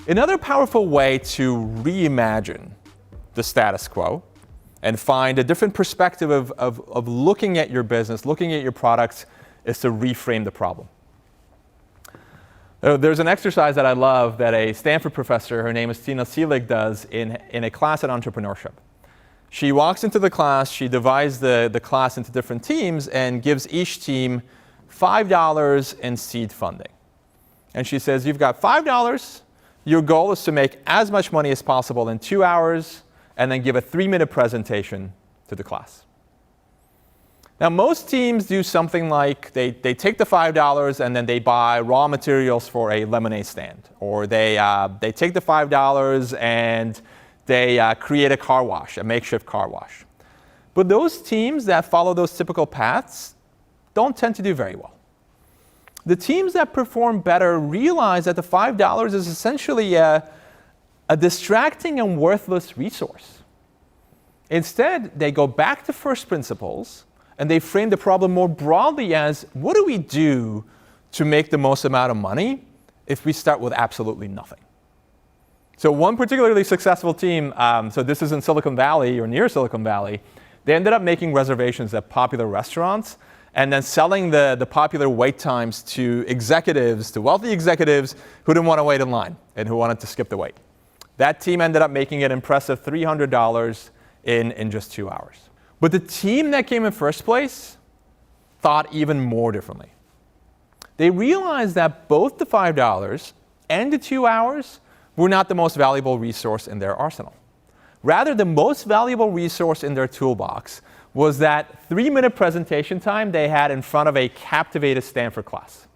Another powerful way to reimagine the status quo and find a different perspective of looking at your business, looking at your products, is to reframe the problem. There's an exercise that I love that a Stanford professor, her name is Tina Seelig, does in a class on entrepreneurship. She walks into the class, she divides the class into different teams and gives each team $5 in seed funding. And she says, you've got $5, your goal is to make as much money as possible in 2 hours, and then give a 3-minute presentation to the class. Now, most teams do something like they take the $5 and then they buy raw materials for a lemonade stand. Or they take the $5 and they create a car wash, a makeshift car wash. But those teams that follow those typical paths don't tend to do very well. The teams that perform better realize that the $5 is essentially a distracting and worthless resource. Instead, they go back to first principles and they frame the problem more broadly as, what do we do to make the most amount of money if we start with absolutely nothing? So one particularly successful team, so this is in Silicon Valley or near Silicon Valley, they ended up making reservations at popular restaurants and then selling the popular wait times to executives, to wealthy executives who didn't want to wait in line and who wanted to skip the wait. That team ended up making an impressive $300 in just 2 hours. But the team that came in first place thought even more differently. They realized that both the $5 and the 2 hours were not the most valuable resource in their arsenal. Rather, the most valuable resource in their toolbox was that 3-minute presentation time they had in front of a captivated Stanford class.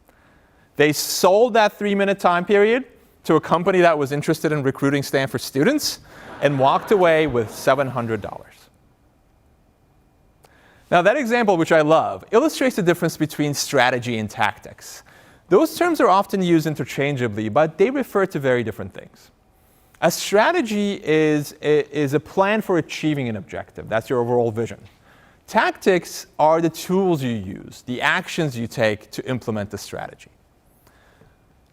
They sold that 3-minute time period to a company that was interested in recruiting Stanford students and walked away with $700. Now, that example, which I love, illustrates the difference between strategy and tactics. Those terms are often used interchangeably, but they refer to very different things. A strategy is a plan for achieving an objective. That's your overall vision. Tactics are the tools you use, the actions you take to implement the strategy.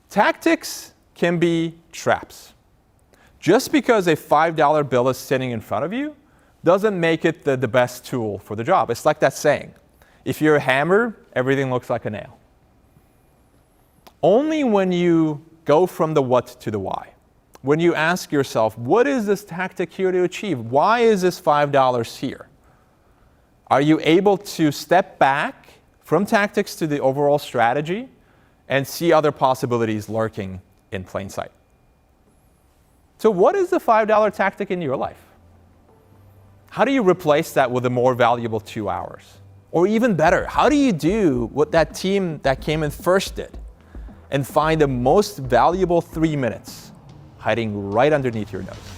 Tactics can be traps. Just because a $5 bill is sitting in front of you doesn't make it the best tool for the job. It's like that saying, if you're a hammer, everything looks like a nail. Only when you go from the what to the why, when you ask yourself, what is this tactic here to achieve? Why is this $5 here? Are you able to step back from tactics to the overall strategy and see other possibilities lurking in plain sight? So what is the $5 tactic in your life? How do you replace that with a more valuable 2 hours? Or even better, how do you do what that team that came in first did and find the most valuable 3 minutes hiding right underneath your nose?